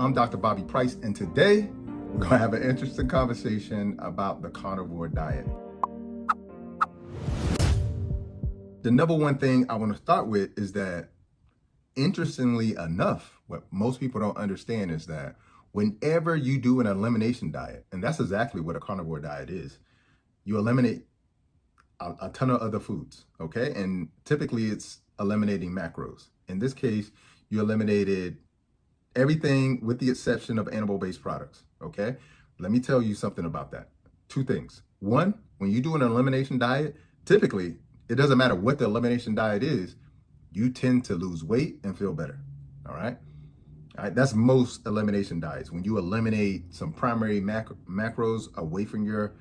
I'm Dr. Bobby Price, and today we're going to have an interesting conversation about the carnivore diet. The number one thing I want to start with is that, interestingly enough, what most people don't understand is that whenever you do an elimination diet, and that's exactly what a carnivore diet is, you eliminate a ton of other foods, okay? And typically it's eliminating macros. In this case, you eliminated everything with the exception of animal-based products, okay? Let me tell you something about that. Two things. One, when you do an elimination diet, typically, it doesn't matter what the elimination diet is, you tend to lose weight and feel better, all right? All right, that's most elimination diets. When you eliminate some primary macros away from your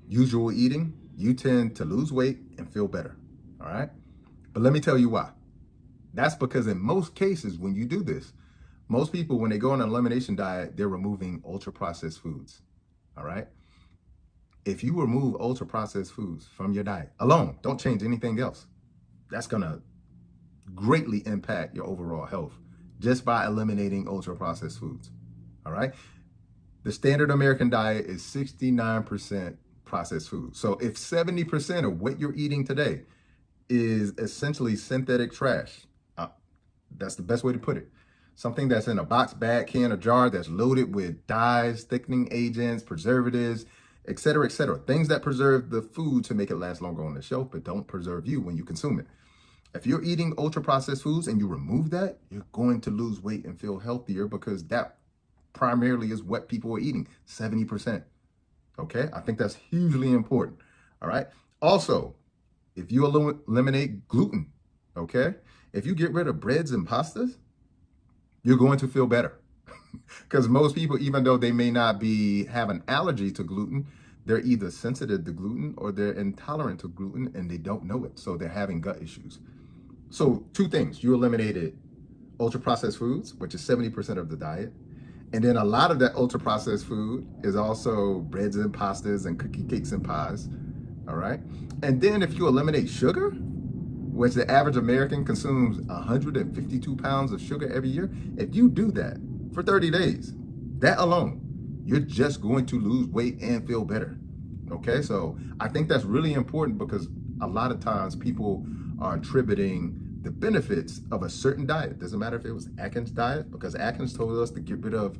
usual eating, you tend to lose weight and feel better, all right? But let me tell you why. That's because in most cases, when you do this, most people, when they go on an elimination diet, they're removing ultra-processed foods, all right? If you remove ultra-processed foods from your diet alone, don't change anything else, that's gonna greatly impact your overall health just by eliminating ultra-processed foods, all right? The standard American diet is 69% processed food. So if 70% of what you're eating today is essentially synthetic trash, that's the best way to put it. Something that's in a box, bag, can, or jar that's loaded with dyes, thickening agents, preservatives, et cetera, things that preserve the food to make it last longer on the shelf, but don't preserve you when you consume it. If you're eating ultra-processed foods and you remove that, you're going to lose weight and feel healthier because that primarily is what people are eating, 70%. Okay, I think that's hugely important, all right? Also, if you eliminate gluten, okay? If you get rid of breads and pastas, you're going to feel better. Because most people, even though they may not have an allergy to gluten, they're either sensitive to gluten or they're intolerant to gluten and they don't know it. So they're having gut issues. So two things, you eliminated ultra-processed foods, which is 70% of the diet. And then a lot of that ultra-processed food is also breads and pastas and cookie cakes and pies, all right? And then if you eliminate sugar, which the average American consumes 152 pounds of sugar every year, if you do that for 30 days, that alone, you're just going to lose weight and feel better, okay? So I think that's really important because a lot of times people are attributing the benefits of a certain diet. Doesn't matter if it was Atkins' diet, because Atkins told us to get rid of,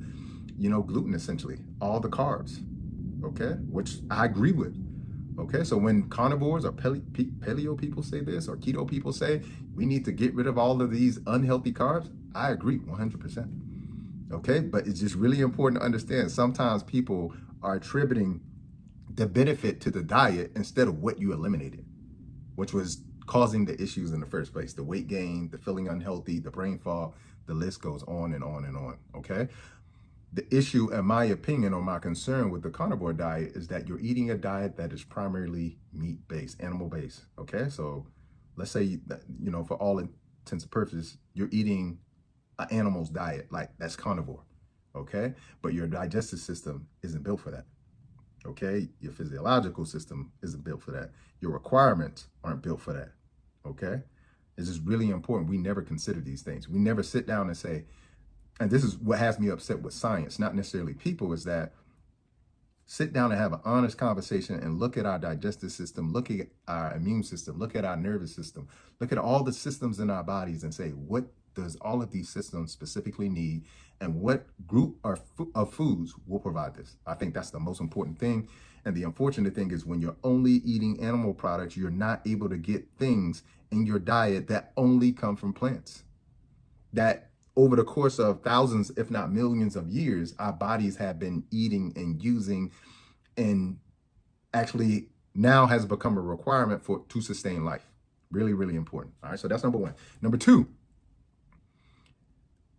gluten, essentially, all the carbs, okay? Which I agree with, okay? So when carnivores or paleo people say this, or keto people say, we need to get rid of all of these unhealthy carbs, I agree 100%, okay? But it's just really important to understand, sometimes people are attributing the benefit to the diet instead of what you eliminated, which was causing the issues in the first place, the weight gain, the feeling unhealthy, the brain fog, the list goes on and on and on, okay? The issue, in my opinion, or my concern with the carnivore diet is that you're eating a diet that is primarily meat-based, animal-based, okay? So let's say, that, for all intents and purposes, you're eating an animal's diet, like that's carnivore, okay? But your digestive system isn't built for that. Okay, your physiological system isn't built for that. Your requirements aren't built for that, okay? It's just really important. We never consider these things. We never sit down and say, and this is what has me upset with science, not necessarily people, is that sit down and have an honest conversation and look at our digestive system, look at our immune system, look at our nervous system, look at all the systems in our bodies and say, what does all of these systems specifically need, and what group of foods will provide this? I think that's the most important thing. And the unfortunate thing is when you're only eating animal products, you're not able to get things in your diet that only come from plants. That over the course of thousands, if not millions of years, our bodies have been eating and using, and actually now has become a requirement to sustain life. Really, really important. All right, so that's number one. Number two,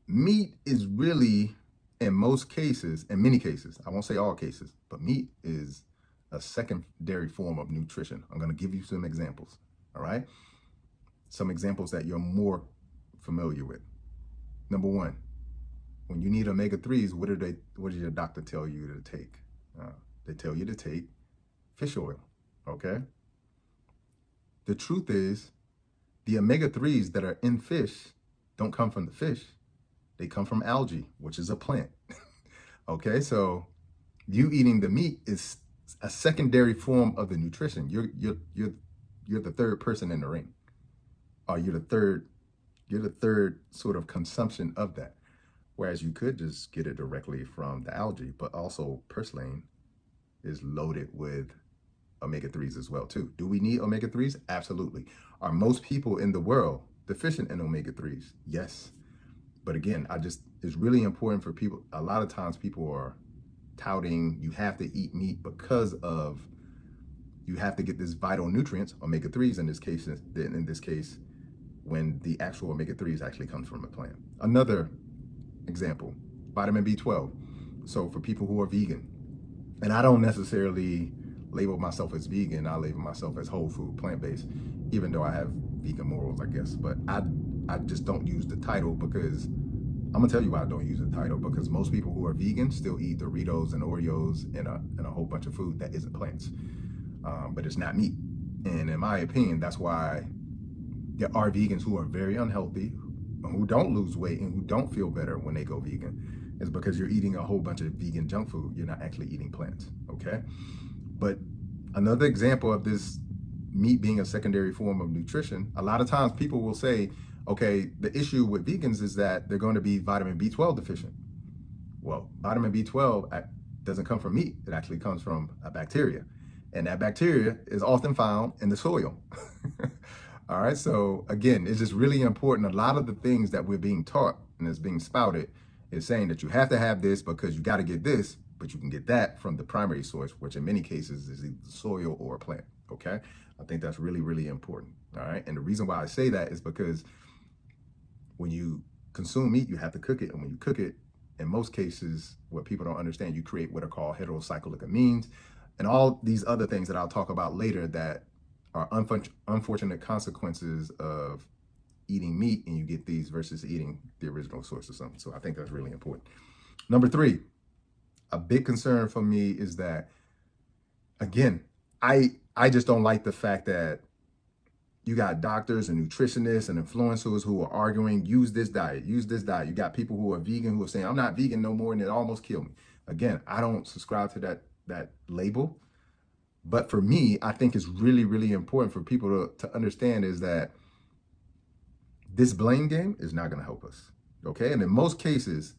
meat is really, in most cases, in many cases, I won't say all cases, but meat is a secondary form of nutrition. I'm going to give you some examples, all right? Some examples that you're more familiar with. Number one, when you need omega-3s, what does your doctor tell you to take? They tell you to take fish oil, okay? The truth is, the omega-3s that are in fish don't come from the fish. They come from algae, which is a plant. Okay, so you eating the meat is a secondary form of the nutrition. You're the third person in the ring, or you're the third sort of consumption of that. Whereas you could just get it directly from the algae, but also purslane is loaded with omega-3s as well too. Do we need omega-3s? Absolutely. Are most people in the world deficient in omega-3s? Yes. But again, it's really important for people. A lot of times people are touting you have to eat meat because of you have to get this vital nutrients, omega-3s in this case, when the actual omega-3s actually comes from a plant. Another example, vitamin B12. So for people who are vegan, and I don't necessarily label myself as vegan, I label myself as whole food, plant-based, even though I have vegan morals, I guess. But I just don't use the title because I'm gonna tell you why I don't use the title, because most people who are vegan still eat Doritos and Oreos and a whole bunch of food that isn't plants, but it's not meat. And in my opinion, that's why there are vegans who are very unhealthy, who don't lose weight and who don't feel better when they go vegan, is because you're eating a whole bunch of vegan junk food. You're not actually eating plants, okay? But another example of this meat being a secondary form of nutrition, a lot of times people will say, okay, the issue with vegans is that they're going to be vitamin B12 deficient. Well, vitamin B12 doesn't come from meat. It actually comes from a bacteria. And that bacteria is often found in the soil. All right, so again, it's just really important. A lot of the things that we're being taught and is being spouted is saying that you have to have this because you got to get this, but you can get that from the primary source, which in many cases is either soil or a plant, okay? I think that's really, really important, all right? And the reason why I say that is because when you consume meat, you have to cook it. And when you cook it, in most cases, what people don't understand, you create what are called heterocyclic amines and all these other things that I'll talk about later that are unfortunate consequences of eating meat, and you get these versus eating the original source of something. So I think that's really important. Number 3, a big concern for me is that, again, I just don't like the fact that you got doctors and nutritionists and influencers who are arguing, use this diet, use this diet. You got people who are vegan who are saying, I'm not vegan no more, and it almost killed me. Again, I don't subscribe to that label. But for me, I think it's really, really important for people to understand is that this blame game is not going to help us, okay? And in most cases,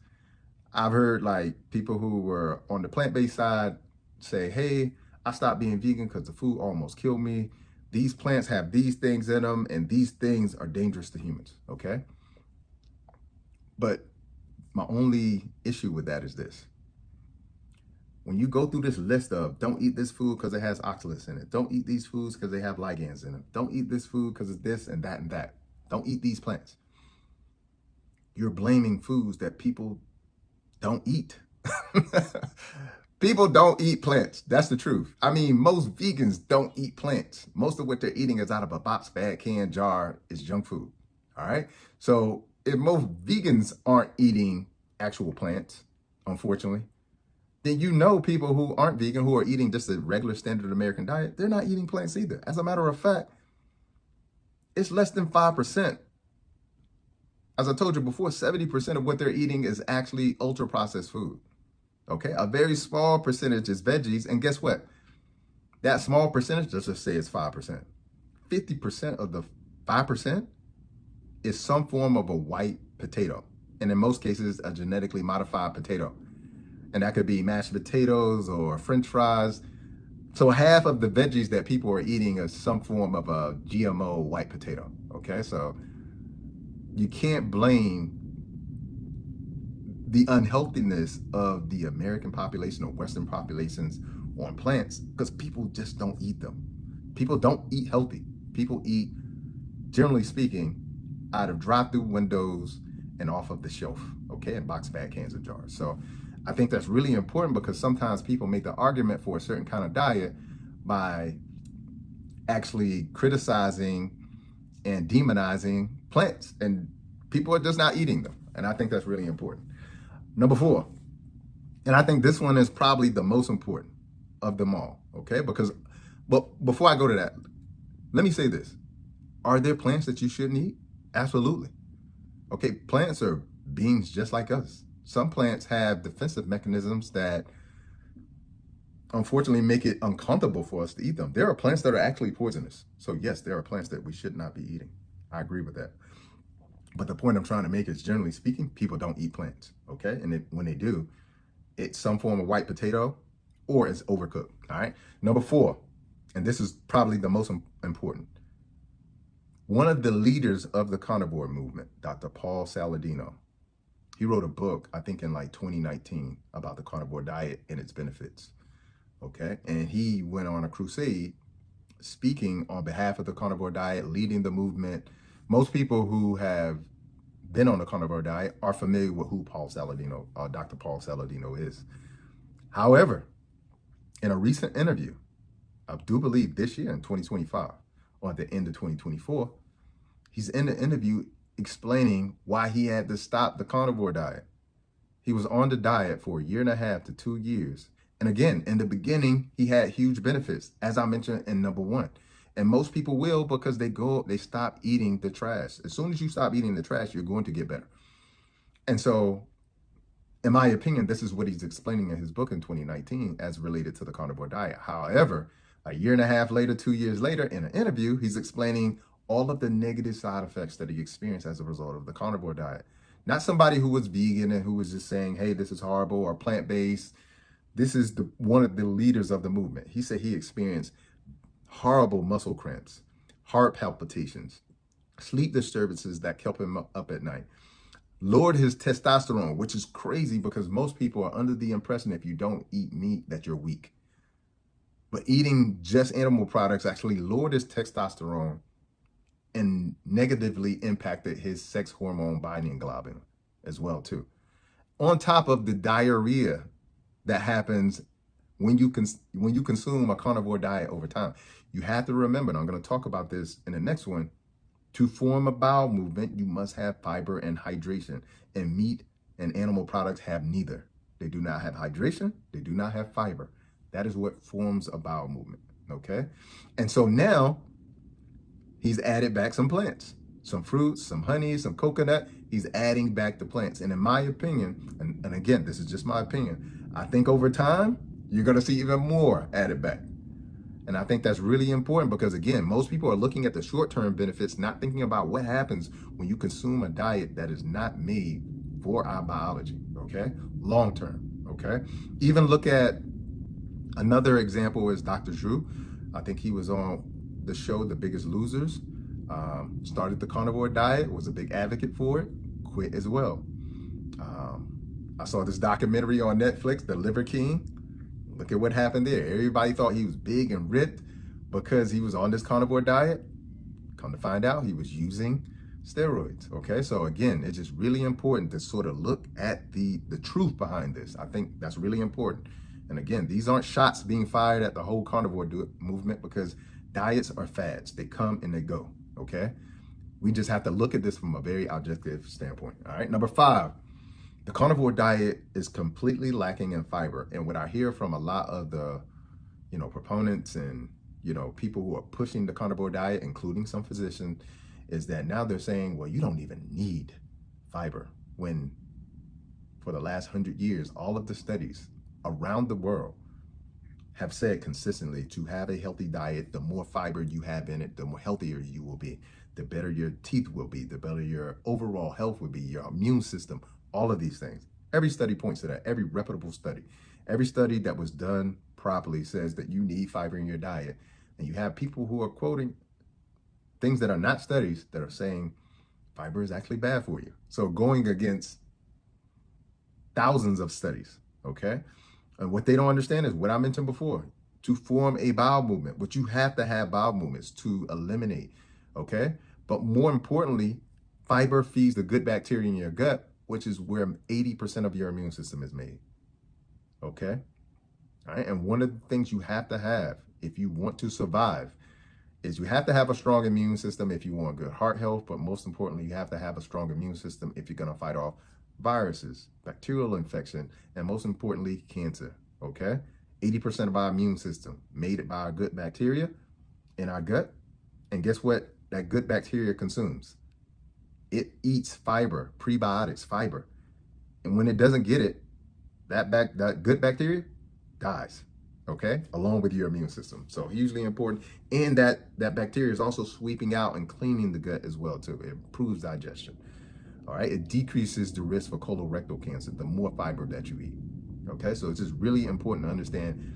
I've heard like people who were on the plant-based side say, hey, I stopped being vegan because the food almost killed me. These plants have these things in them, and these things are dangerous to humans, okay? But my only issue with that is this. When you go through this list of don't eat this food because it has oxalates in it, don't eat these foods because they have ligands in them, don't eat this food because it's this and that and that, don't eat these plants, you're blaming foods that people don't eat. People don't eat plants. That's the truth. I mean, most vegans don't eat plants. Most of what they're eating is out of a box, bag, can, jar, is junk food. All right. So if most vegans aren't eating actual plants, unfortunately, then you know people who aren't vegan, who are eating just a regular standard American diet, they're not eating plants either. As a matter of fact, it's less than 5%. As I told you before, 70% of what they're eating is actually ultra processed food. Okay, a very small percentage is veggies, and guess what? That small percentage, let's just say it's 5%. 50% of the 5% is some form of a white potato, and in most cases, a genetically modified potato. And that could be mashed potatoes or French fries. So half of the veggies that people are eating is some form of a GMO white potato. Okay, so you can't blame the unhealthiness of the American population or Western populations on plants because people just don't eat them. People don't eat healthy. People eat, generally speaking, out of drive-through windows and off of the shelf, okay, in box, bag, cans, and jars. So I think that's really important because sometimes people make the argument for a certain kind of diet by actually criticizing and demonizing plants, and people are just not eating them. And I think that's really important. Number 4, and I think this one is probably the most important of them all, okay? But before I go to that, let me say this. Are there plants that you shouldn't eat? Absolutely. Okay, plants are beings just like us. Some plants have defensive mechanisms that unfortunately make it uncomfortable for us to eat them. There are plants that are actually poisonous. So yes, there are plants that we should not be eating. I agree with that. But the point I'm trying to make is, generally speaking, people don't eat plants, okay? And when they do, it's some form of white potato or it's overcooked, all right? Number 4, and this is probably the most important. One of the leaders of the carnivore movement, Dr. Paul Saladino, he wrote a book, I think in like 2019, about the carnivore diet and its benefits, okay? And he went on a crusade speaking on behalf of the carnivore diet, leading the movement. Most people who have been on the carnivore diet are familiar with who Dr. Paul Saladino is. However, in a recent interview, I do believe this year in 2025, or at the end of 2024, he's in the interview explaining why he had to stop the carnivore diet. He was on the diet for 1.5 to 2 years. And again, in the beginning, he had huge benefits, as I mentioned in number 1. And most people will, because they stop eating the trash. As soon as you stop eating the trash, you're going to get better. And so, in my opinion, this is what he's explaining in his book in 2019 as related to the carnivore diet. However, 1.5 years later, 2 years later, in an interview, he's explaining all of the negative side effects that he experienced as a result of the carnivore diet. Not somebody who was vegan and who was just saying, hey, this is horrible, or plant-based. This is one of the leaders of the movement. He said he experienced horrible muscle cramps, heart palpitations, sleep disturbances that kept him up at night, lowered his testosterone, which is crazy because most people are under the impression if you don't eat meat that you're weak. But eating just animal products actually lowered his testosterone and negatively impacted his sex hormone binding globulin as well too. On top of the diarrhea that happens when you consume a carnivore diet over time. You have to remember, and I'm going to talk about this in the next one, to form a bowel movement, you must have fiber and hydration. And meat and animal products have neither. They do not have hydration. They do not have fiber. That is what forms a bowel movement, okay? And so now he's added back some plants, some fruits, some honey, some coconut. He's adding back the plants. And in my opinion, and again, this is just my opinion, I think over time, you're going to see even more added back. And I think that's really important because, again, most people are looking at the short-term benefits, not thinking about what happens when you consume a diet that is not made for our biology, okay? Long-term, okay? Even look at another example is Dr. Drew. I think he was on the show, The Biggest Losers, started the carnivore diet, was a big advocate for it, quit as well. I saw this documentary on Netflix, The Liver King. Look at what happened there. Everybody thought he was big and ripped because he was on this carnivore diet. Come to find out, he was using steroids, okay? So again, it's just really important to sort of look at the truth behind this. I think that's really important. And again, these aren't shots being fired at the whole carnivore movement because diets are fads. They come and they go, okay? We just have to look at this from a very objective standpoint, all right? Number 5. The carnivore diet is completely lacking in fiber. And what I hear from a lot of the, proponents and, people who are pushing the carnivore diet, including some physicians, is that now they're saying, well, you don't even need fiber. When for the last 100 years, all of the studies around the world have said consistently to have a healthy diet, the more fiber you have in it, the more healthier you will be, the better your teeth will be, the better your overall health will be, your immune system, all of these things. Every study points to that, every reputable study. Every study that was done properly says that you need fiber in your diet. And you have people who are quoting things that are not studies that are saying fiber is actually bad for you. So going against thousands of studies, okay? And what they don't understand is what I mentioned before. To form a bowel movement, what you have to have bowel movements to eliminate, okay? But more importantly, fiber feeds the good bacteria in your gut, which is where 80% of your immune system is made, okay? All right, and one of the things you have to have if you want to survive is you have to have a strong immune system if you want good heart health, but most importantly, you have to have a strong immune system if you're gonna fight off viruses, bacterial infection, and most importantly, cancer, okay? 80% of our immune system made by our good bacteria in our gut, and guess what that good bacteria consumes? It eats fiber, prebiotics, fiber. And when it doesn't get it, that good bacteria dies, okay, along with your immune system. So hugely important. And that bacteria is also sweeping out and cleaning the gut as well too. It improves digestion. All right, it decreases the risk for colorectal cancer the more fiber that you eat. Okay, so it's just really important to understand.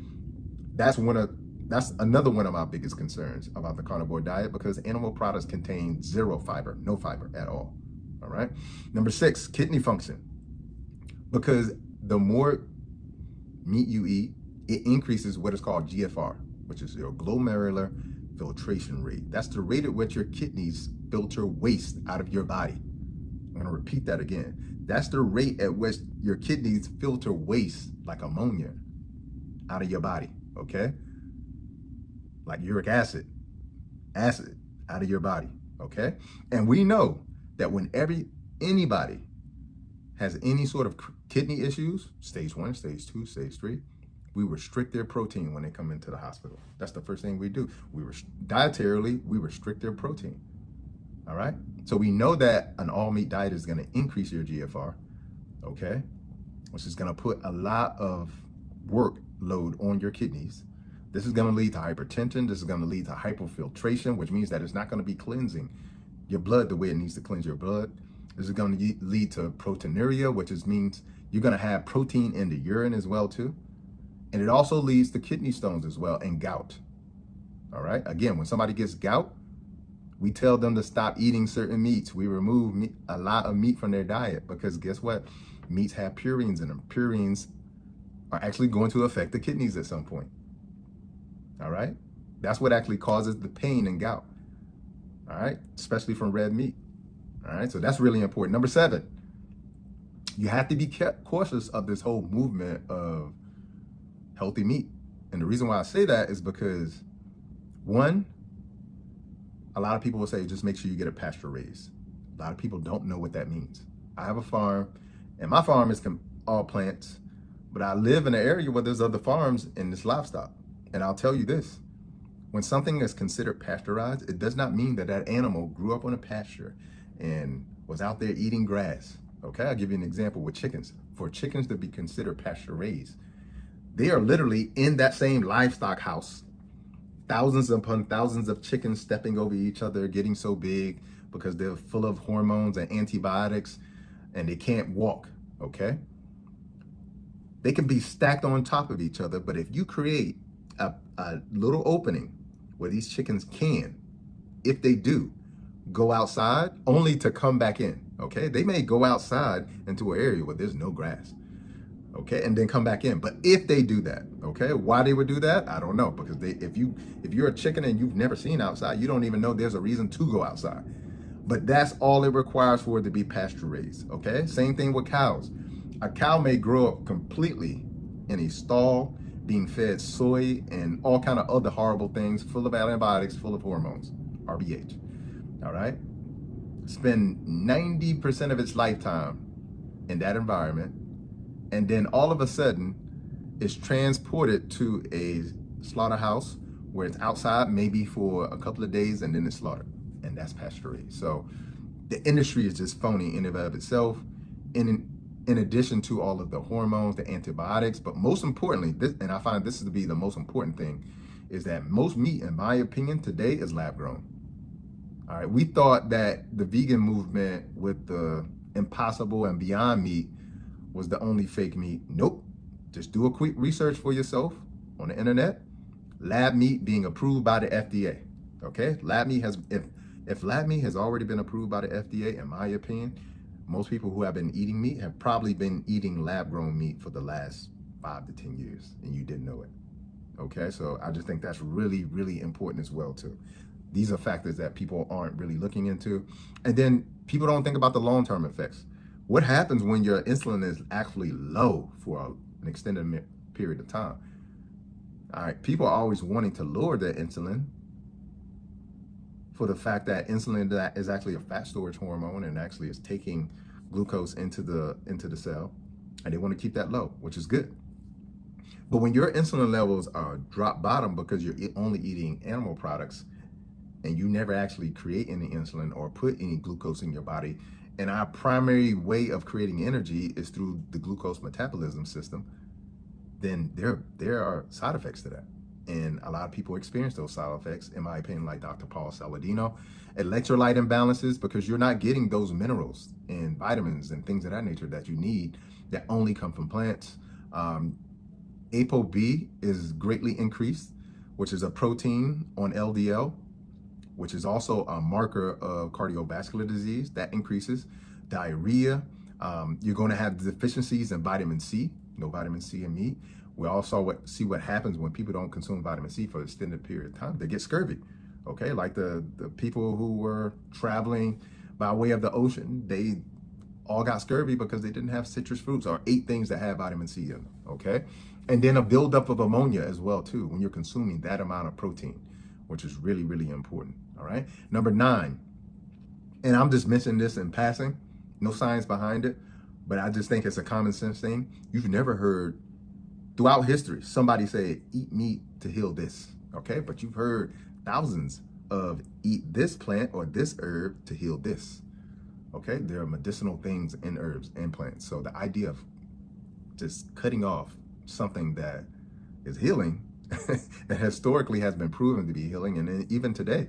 That's another one of my biggest concerns about the carnivore diet, because animal products contain zero fiber, no fiber at all. All right. Number 6, kidney function. Because the more meat you eat, it increases what is called GFR, which is your glomerular filtration rate. That's the rate at which your kidneys filter waste out of your body. I'm going to repeat that again. That's the rate at which your kidneys filter waste like ammonia out of your body, okay? Like uric acid out of your body, okay? And we know that whenever anybody has any sort of kidney issues, stage 1, stage 2, stage 3, we restrict their protein when they come into the hospital. That's the first thing we do. Dietarily, we restrict their protein. All right? So we know that an all meat diet is going to increase your GFR, okay? Which is going to put a lot of workload on your kidneys. This is going to lead to hypertension. This is going to lead to hypofiltration, which means that it's not going to be cleansing your blood the way it needs to cleanse your blood. This is going to lead to proteinuria, which means you're going to have protein in the urine as well too. And it also leads to kidney stones as well, and gout. All right. Again, when somebody gets gout, we tell them to stop eating certain meats. We remove a lot of meat from their diet, because guess what? Meats have purines in them. Purines are actually going to affect the kidneys at some point. All right. That's what actually causes the pain and gout. All right. Especially from red meat. All right. So that's really important. Number 7, you have to be cautious of this whole movement of healthy meat. And the reason why I say that is because, one, a lot of people will say, just make sure you get it pasture raised. A lot of people don't know what that means. I have a farm, and my farm is all plants, but I live in an area where there's other farms and this livestock. And I'll tell you this, when something is considered pasteurized, it does not mean that that animal grew up on a pasture and was out there eating grass. Okay, I'll give you an example with chickens. For chickens to be considered pasture raised, they are literally in that same livestock house, thousands upon thousands of chickens stepping over each other, getting so big because they're full of hormones and antibiotics, and they can't walk, okay? They can be stacked on top of each other, but if you create a little opening where these chickens can, if they do, go outside only to come back in, okay? They may go outside into an area where there's no grass, okay, and then come back in. But if they do that, okay, why they would do that, I don't know, because if you're a chicken and you've never seen outside, you don't even know there's a reason to go outside. But that's all it requires for it to be pasture raised, okay? Same thing with cows. A cow may grow up completely in a stall, being fed soy and all kind of other horrible things, full of antibiotics, full of hormones, RBH, all right? Spend 90% of its lifetime in that environment, and then all of a sudden it's transported to a slaughterhouse where it's outside maybe for a couple of days, and then it's slaughtered, and that's pasture raised. So the industry is just phony in and of itself, in addition to all of the hormones, the antibiotics. But most importantly, and I find this to be the most important thing, is that most meat, in my opinion, today is lab grown. All right, we thought that the vegan movement with the Impossible and Beyond Meat was the only fake meat. Nope. Just do a quick research for yourself on the internet. Lab meat being approved by the FDA. Okay, lab meat has, if lab meat has already been approved by the FDA, in my opinion, most people who have been eating meat have probably been eating lab grown meat for the last 5 to 10 years, and you didn't know it. Okay, so I just think that's really, really important as well too. These are factors that people aren't really looking into. And then people don't think about the long-term effects. What happens when your insulin is actually low for an extended period of time? All right, people are always wanting to lower their insulin for the fact that insulin is actually a fat storage hormone and actually is taking glucose into the cell, and they want to keep that low, which is good. But when your insulin levels are drop bottom because you're only eating animal products, and you never actually create any insulin or put any glucose in your body, and our primary way of creating energy is through the glucose metabolism system, then there are side effects to that. And a lot of people experience those side effects, in my opinion, like Dr. Paul Saladino. Electrolyte imbalances, because you're not getting those minerals and vitamins and things of that nature that you need that only come from plants. ApoB is greatly increased, which is a protein on LDL, which is also a marker of cardiovascular disease that increases. Diarrhea, you're going to have deficiencies in vitamin C, no vitamin C in meat. We also see what happens when people don't consume vitamin C for an extended period of time. They get scurvy, okay? Like the people who were traveling by way of the ocean, they all got scurvy because they didn't have citrus fruits or ate things that have vitamin C in them, okay? And then a buildup of ammonia as well too, when you're consuming that amount of protein, which is really, really important, all right? Number 9, and I'm just mentioning this in passing, no science behind it, but I just think it's a common sense thing. You've never heard throughout history somebody say, eat meat to heal this, okay? But you've heard thousands of eat this plant or this herb to heal this, okay? There are medicinal things in herbs and plants. So the idea of just cutting off something that is healing and historically has been proven to be healing, and then even today,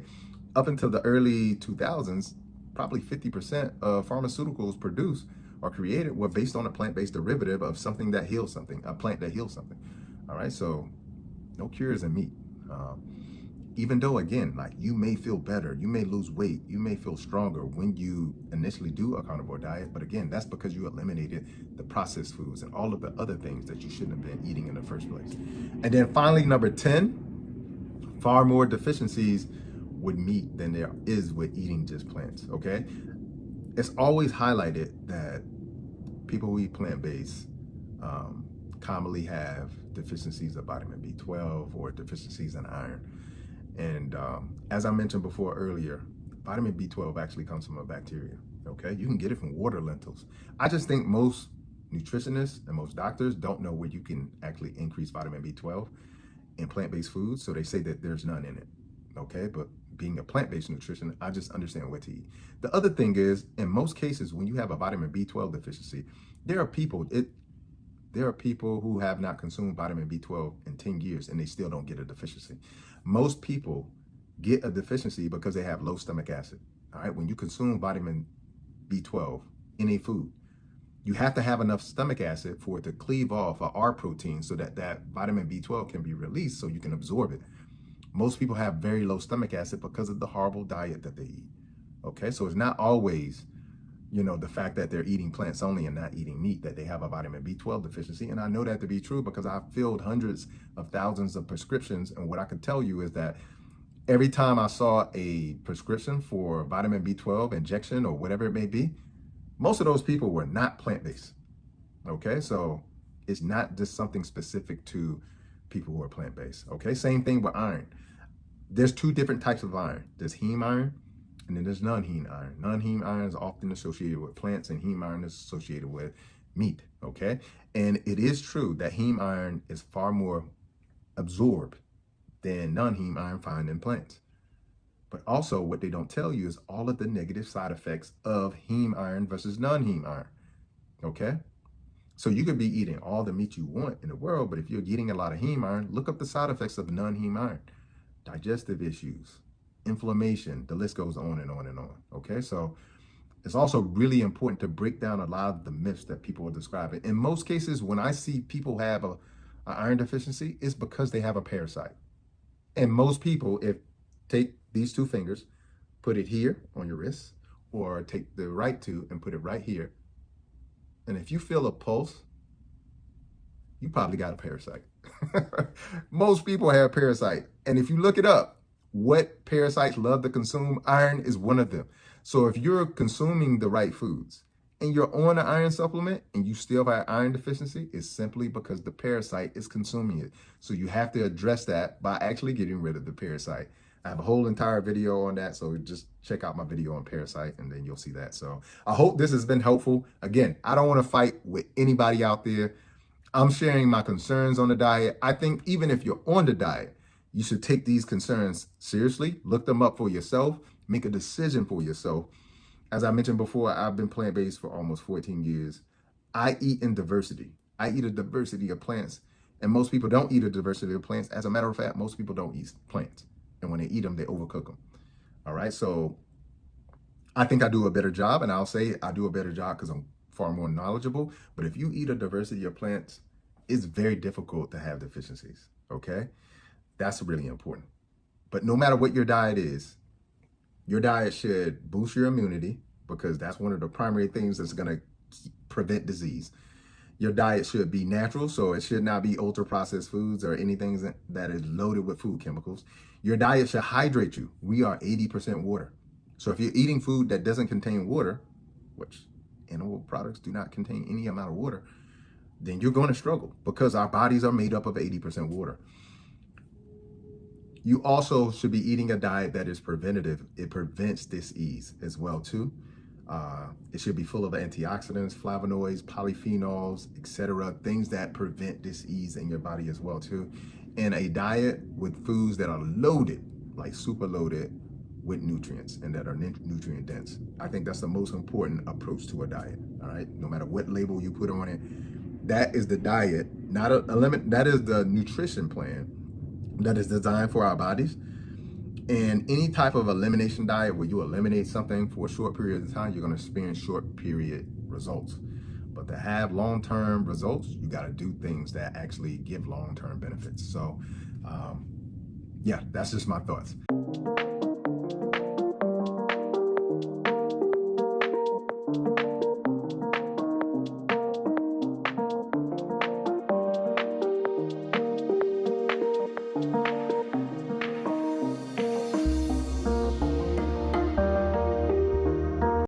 up until the early 2000s, probably 50% of pharmaceuticals produced or created were based on a plant-based derivative of something that heals something, a plant that heals something. All right, so no cures in meat. Even though, again, like you may feel better, you may lose weight, you may feel stronger when you initially do a carnivore diet, but again, that's because you eliminated the processed foods and all of the other things that you shouldn't have been eating in the first place. And then finally, number 10, far more deficiencies with meat than there is with eating just plants, okay? It's always highlighted that people who eat plant-based commonly have deficiencies of vitamin B12 or deficiencies in iron. And as I mentioned before earlier, vitamin B12 actually comes from a bacteria, okay? You can get it from water lentils. I just think most nutritionists and most doctors don't know where you can actually increase vitamin B12 in plant-based foods, so they say that there's none in it, okay? But being a plant-based nutrition, I just understand what to eat. The other thing is, in most cases, when you have a vitamin B12 deficiency, there are people who have not consumed vitamin B12 in 10 years and they still don't get a deficiency. Most people get a deficiency because they have low stomach acid. All right, when you consume vitamin B12 in a food, you have to have enough stomach acid for it to cleave off a R protein so that that vitamin B12 can be released so you can absorb it. Most people have very low stomach acid because of the horrible diet that they eat. Okay, so it's not always, the fact that they're eating plants only and not eating meat that they have a vitamin B12 deficiency. And I know that to be true because I've filled hundreds of thousands of prescriptions. And what I can tell you is that every time I saw a prescription for vitamin B12 injection or whatever it may be, most of those people were not plant-based. Okay, so it's not just something specific to people who are plant-based. Okay, same thing with iron. There's 2 different types of iron. There's heme iron, and then there's non-heme iron. Non-heme iron is often associated with plants, and heme iron is associated with meat, okay? And it is true that heme iron is far more absorbed than non-heme iron found in plants. But also what they don't tell you is all of the negative side effects of heme iron versus non-heme iron, okay? So you could be eating all the meat you want in the world, but if you're eating a lot of heme iron, look up the side effects of non-heme iron. Digestive issues, inflammation, the list goes on and on and on, okay? So it's also really important to break down a lot of the myths that people are describing. In most cases, when I see people have an iron deficiency, it's because they have a parasite. And most people, if take these 2 fingers, put it here on your wrist, or take the right 2 and put it right here. And if you feel a pulse, you probably got a parasite. Most people have parasite. And if you look it up, what parasites love to consume, iron is one of them. So if you're consuming the right foods and you're on an iron supplement and you still have iron deficiency, it's simply because the parasite is consuming it. So you have to address that by actually getting rid of the parasite. I have a whole entire video on that, so just check out my video on parasite and then you'll see that. So I hope this has been helpful. Again, I don't want to fight with anybody out there. I'm sharing my concerns on the diet. I think even if you're on the diet, You should take these concerns seriously, look them up for yourself, make a decision for yourself. As I mentioned before, I've been plant-based for almost 14 years. I eat in diversity. I eat a diversity of plants, and most people don't eat a diversity of plants. As a matter of fact, most people don't eat plants. And when they eat them, they overcook them. All right, so I think I do a better job, and I'll say I do a better job because I'm far more knowledgeable. But if you eat a diversity of plants, it's very difficult to have deficiencies, okay? That's really important. But no matter what your diet is, your diet should boost your immunity because that's one of the primary things that's going to prevent disease. Your diet should be natural, so it should not be ultra-processed foods or anything that is loaded with food chemicals. Your diet should hydrate you. We are 80% water. So if you're eating food that doesn't contain water, which animal products do not contain any amount of water, then you're going to struggle because our bodies are made up of 80% water. You also should be eating a diet that is preventative. It prevents disease as well too. It should be full of antioxidants, flavonoids, polyphenols, etc., things that prevent disease in your body as well too. And a diet with foods that are loaded, like super loaded with nutrients and that are nutrient dense. I think that's the most important approach to a diet. All right, no matter what label you put on it, that is the diet, not a limit. That is the nutrition plan that is designed for our bodies. And any type of elimination diet where you eliminate something for a short period of time, you're going to experience short period results. But to have long-term results, you got to do things that actually give long-term benefits. So yeah, that's just my thoughts.